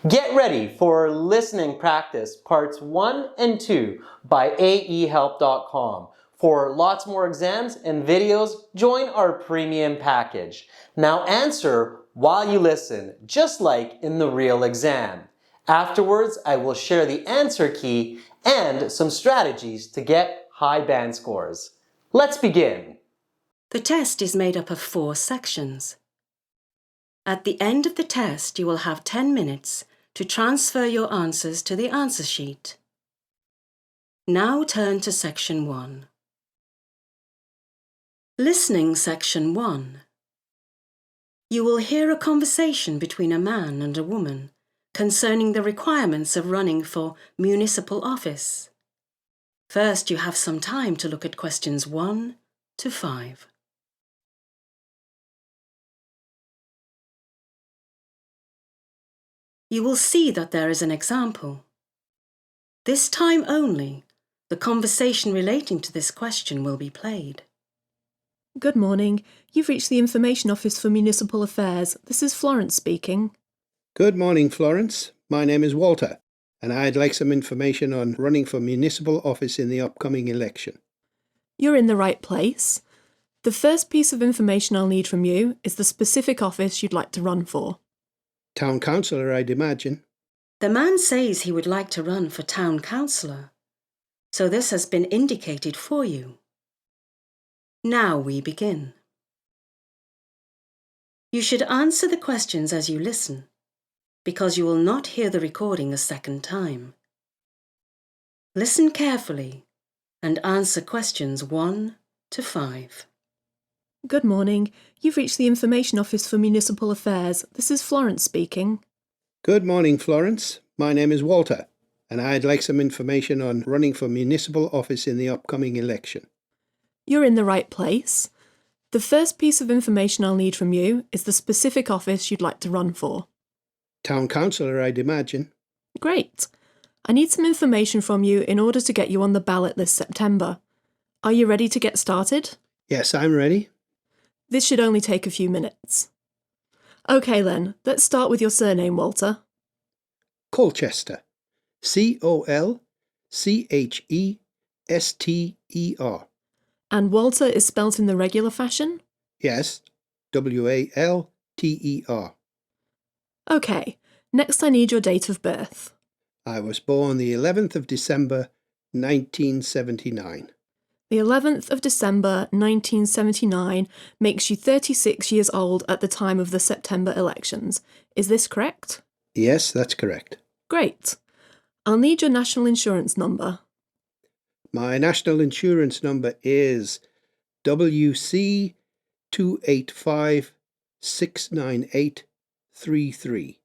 Get ready for listening practice parts 1 and 2 by aehelp.com. For lots more exams and videos, join our premium package. Now answer while you listen, just like in the real exam. Afterwards, I will share the answer key and some strategies to get high band scores. Let's begin. The test is made up of 4 sections. At the end of the test, you will have 10 minutes to transfer your answers to the answer sheet. Now turn to section 1. Listening section 1. You will hear a conversation between a man and a woman concerning the requirements of running for municipal office. First, you have some time to look at questions 1 to 5. You will see that there is an example. This time only, the conversation relating to this question will be played. Good morning. You've reached the Information Office for Municipal Affairs. This is Florence speaking. Good morning, Florence. My name is Walter, and I'd like some information on running for municipal office in the upcoming election. You're in the right place. The first piece of information I'll need from you is the specific office you'd like to run for. Town councillor, I'd imagine. The man says he would like to run for town councillor, so this has been indicated for you. Now we begin. You should answer the questions as you listen, because you will not hear the recording a second time. Listen carefully and answer questions 1 to 5. Good morning. You've reached the Information Office for Municipal Affairs. This is Florence speaking. Good morning, Florence. My name is Walter, and I'd like some information on running for municipal office in the upcoming election. You're in the right place. The first piece of information I'll need from you is the specific office you'd like to run for. Town councillor, I'd imagine. Great. I need some information from you in order to get you on the ballot this September. Are you ready to get started? Yes, I'm ready. This should only take a few minutes. OK then, let's start with your surname, Walter. Colchester. Colchester. And Walter is spelt in the regular fashion? Yes, Walter. OK, next I need your date of birth. I was born the 11th of December, 1979. The 11th of December 1979 makes you 36 years old at the time of the September elections. Is this correct? Yes, that's correct. Great. I'll need your national insurance number. My national insurance number is WC 285-69833.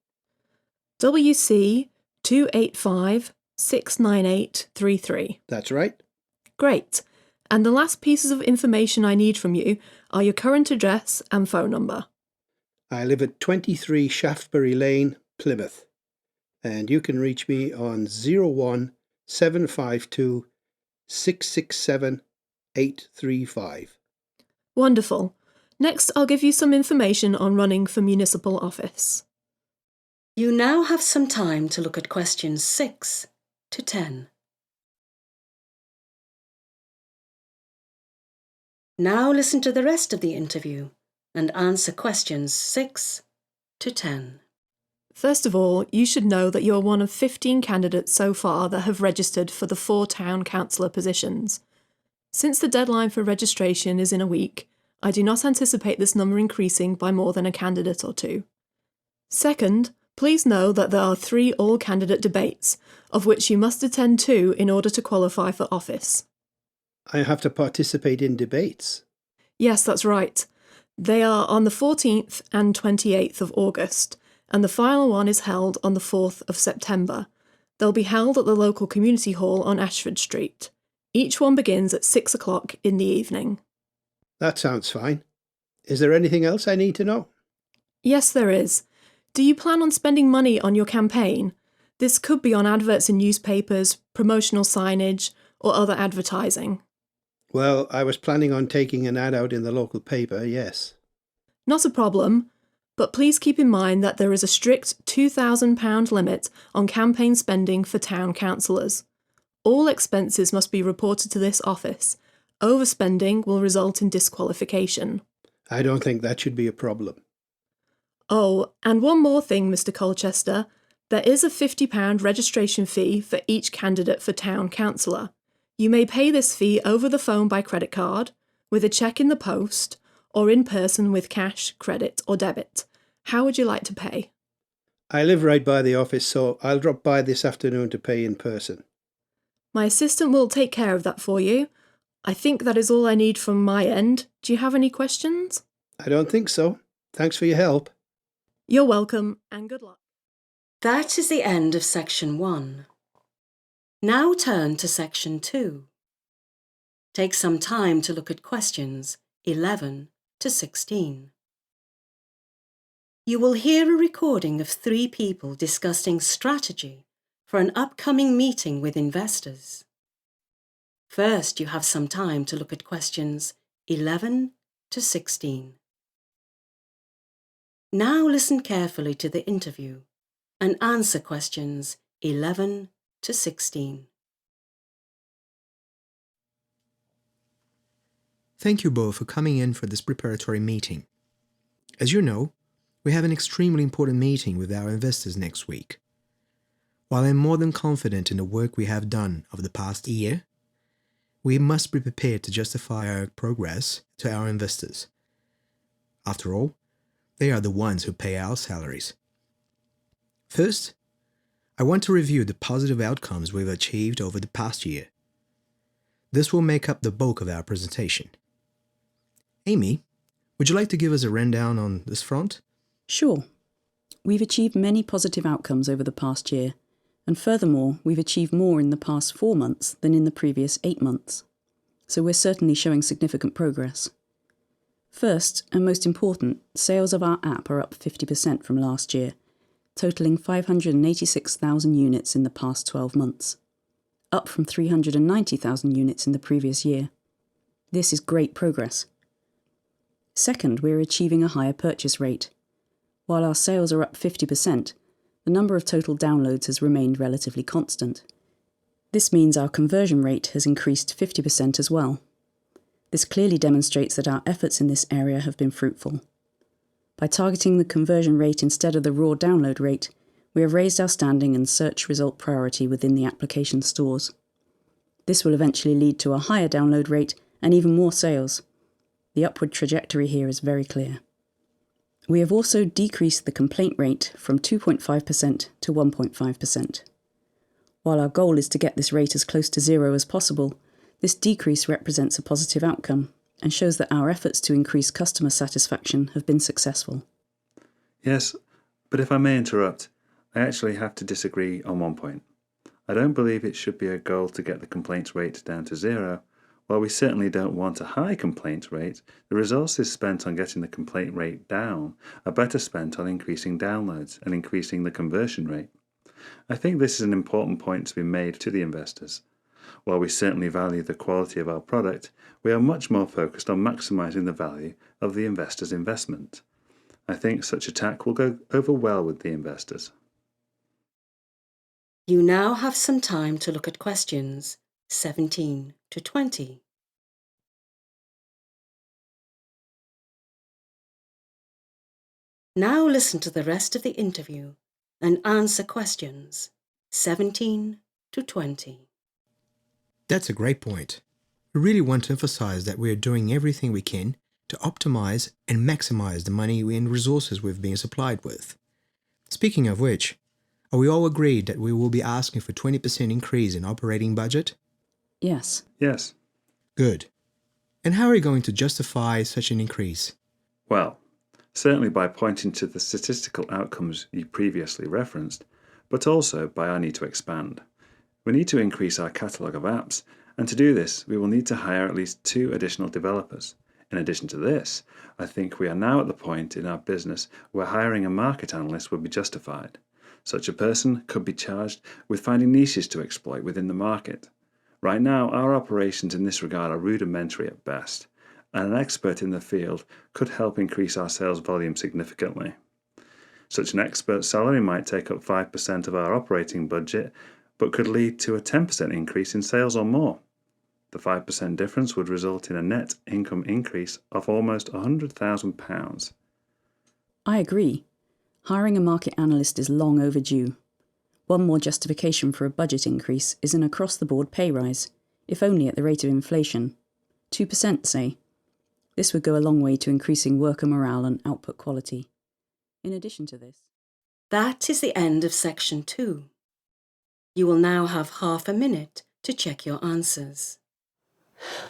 WC 285-69833. That's right. Great. And the last pieces of information I need from you are your current address and phone number. I live at 23 Shaftesbury Lane, Plymouth, and you can reach me on 01752 667 835. Wonderful. Next, I'll give you some information on running for municipal office. You now have some time to look at questions 6 to 10. Now listen to the rest of the interview and answer questions 6 to 10. First of all, you should know that you're one of 15 candidates so far that have registered for the 4 town councillor positions. Since the deadline for registration is in a week, I do not anticipate this number increasing by more than a candidate or 2. Second, please know that there are 3 all-candidate debates, of which you must attend 2 in order to qualify for office. I have to participate in debates. Yes, that's right. They are on the 14th and 28th of August, and the final one is held on the 4th of September. They'll be held at the local community hall on Ashford Street. Each one begins at 6 o'clock in the evening. That sounds fine. Is there anything else I need to know? Yes, there is. Do you plan on spending money on your campaign? This could be on adverts in newspapers, promotional signage, or other advertising. Well, I was planning on taking an ad out in the local paper, yes. Not a problem. but please keep in mind that there is a strict £2,000 limit on campaign spending for town councillors. All expenses must be reported to this office. Overspending will result in disqualification. I don't think that should be a problem. Oh, and one more thing, Mr. Colchester. There is a £50 registration fee for each candidate for town councillor. You may pay this fee over the phone by credit card, with a cheque in the post, or in person with cash, credit or debit. How would you like to pay? I live right by the office, so I'll drop by this afternoon to pay in person. My assistant will take care of that for you. I think that is all I need from my end. Do you have any questions? I don't think so. Thanks for your help. You're welcome, and good luck. That is the end of section 1. Now turn to section 2. Take some time to look at questions 11 to 16. You will hear a recording of 3 people discussing strategy for an upcoming meeting with investors. First, you have some time to look at questions 11 to 16. Now listen carefully to the interview and answer questions 11 to 16. Thank you both for coming in for this preparatory meeting. As you know, we have an extremely important meeting with our investors next week. While I'm more than confident in the work we have done over the past year, we must be prepared to justify our progress to our investors. After all, they are the ones who pay our salaries. First, I want to review the positive outcomes we've achieved over the past year. This will make up the bulk of our presentation. Amy, would you like to give us a rundown on this front? Sure. We've achieved many positive outcomes over the past year, and furthermore, we've achieved more in the past 4 months than in the previous 8 months. So we're certainly showing significant progress. First, and most important, sales of our app are up 50% from last year, totalling 586,000 units in the past 12 months, up from 390,000 units in the previous year. This is great progress. Second, we're achieving a higher purchase rate. While our sales are up 50%, the number of total downloads has remained relatively constant. This means our conversion rate has increased 50% as well. This clearly demonstrates that our efforts in this area have been fruitful. By targeting the conversion rate instead of the raw download rate, we have raised our standing and search result priority within the application stores. This will eventually lead to a higher download rate and even more sales. The upward trajectory here is very clear. We have also decreased the complaint rate from 2.5% to 1.5%. While our goal is to get this rate as close to zero as possible, this decrease represents a positive outcome and shows that our efforts to increase customer satisfaction have been successful. Yes, but if I may interrupt, I actually have to disagree on one point. I don't believe it should be a goal to get the complaints rate down to zero. While we certainly don't want a high complaint rate, the resources spent on getting the complaint rate down are better spent on increasing downloads and increasing the conversion rate. I think this is an important point to be made to the investors. While we certainly value the quality of our product, we are much more focused on maximising the value of the investor's investment. I think such a tack will go over well with the investors. You now have some time to look at questions 17 to 20. Now listen to the rest of the interview and answer questions 17 to 20. That's a great point. We really want to emphasize that we are doing everything we can to optimize and maximize the money and resources we've been supplied with. Speaking of which, are we all agreed that we will be asking for 20% increase in operating budget? Yes. Yes. Good. And how are we going to justify such an increase? Well, certainly by pointing to the statistical outcomes you previously referenced, but also by our need to expand. We need to increase our catalogue of apps, and to do this, we will need to hire at least 2 additional developers. In addition to this, I think we are now at the point in our business where hiring a market analyst would be justified. Such a person could be charged with finding niches to exploit within the market. Right now, our operations in this regard are rudimentary at best, and an expert in the field could help increase our sales volume significantly. Such an expert's salary might take up 5% of our operating budget, but could lead to a 10% increase in sales or more. The 5% difference would result in a net income increase of almost £100,000. I agree. Hiring a market analyst is long overdue. One more justification for a budget increase is an across-the-board pay rise, if only at the rate of inflation. 2%, say. This would go a long way to increasing worker morale and output quality. In addition to this, That is the end of section 2. You will now have half a minute to check your answers.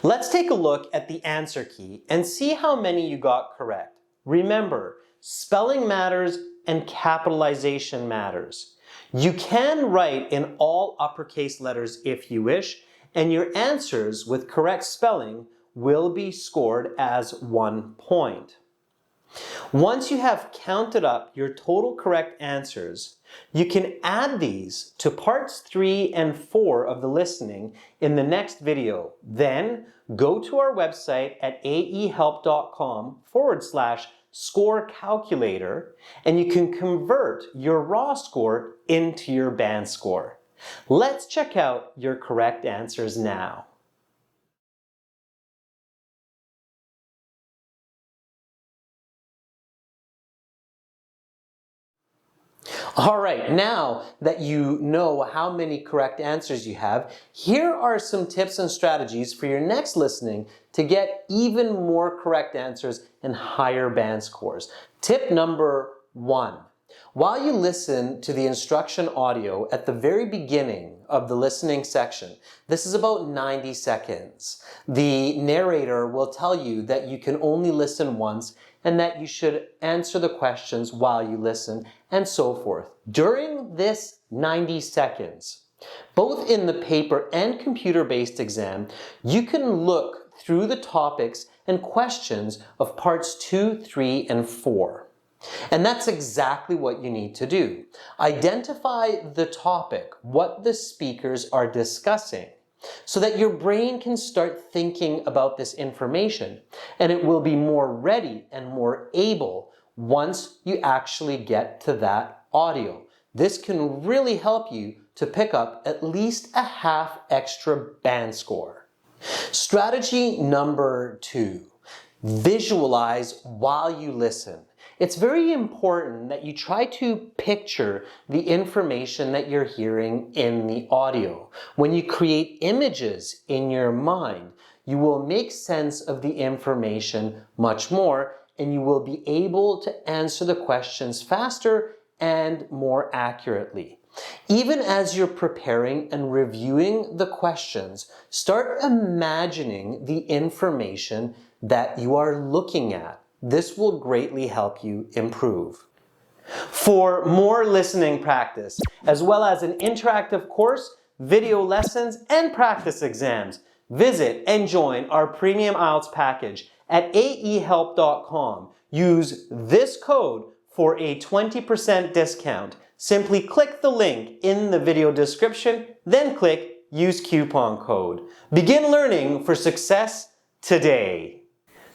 Let's take a look at the answer key and see how many you got correct. Remember, spelling matters and capitalization matters. You can write in all uppercase letters if you wish, and your answers with correct spelling will be scored as 1 point. Once you have counted up your total correct answers, you can add these to parts 3 and 4 of the listening in the next video. Then go to our website at aehelp.com/score calculator and you can convert your raw score into your band score. Let's check out your correct answers now. All right, now that you know how many correct answers you have, here are some tips and strategies for your next listening to get even more correct answers and higher band scores. Tip number 1. While you listen to the instruction audio at the very beginning of the listening section, this is about 90 seconds. The narrator will tell you that you can only listen once and that you should answer the questions while you listen, and so forth. During this 90 seconds, both in the paper and computer-based exam, you can look through the topics and questions of parts 2, 3, and 4. And that's exactly what you need to do. Identify the topic, what the speakers are discussing, so that your brain can start thinking about this information, and it will be more ready and more able once you actually get to that audio. This can really help you to pick up at least a half extra band score. Strategy number 2, visualize while you listen. It's very important that you try to picture the information that you're hearing in the audio. When you create images in your mind, you will make sense of the information much more, and you will be able to answer the questions faster and more accurately. Even as you're preparing and reviewing the questions, start imagining the information that you are looking at. This will greatly help you improve. For more listening practice, as well as an interactive course, video lessons, and practice exams, visit and join our premium IELTS package at aehelp.com. Use this code for a 20% discount. Simply click the link in the video description, then click Use Coupon Code. Begin learning for success today.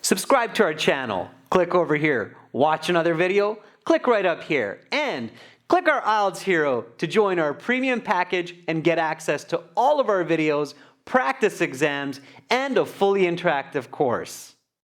Subscribe to our channel. Click over here. Watch another video. Click right up here. And click our IELTS Hero to join our premium package and get access to all of our videos, practice exams, and a fully interactive course.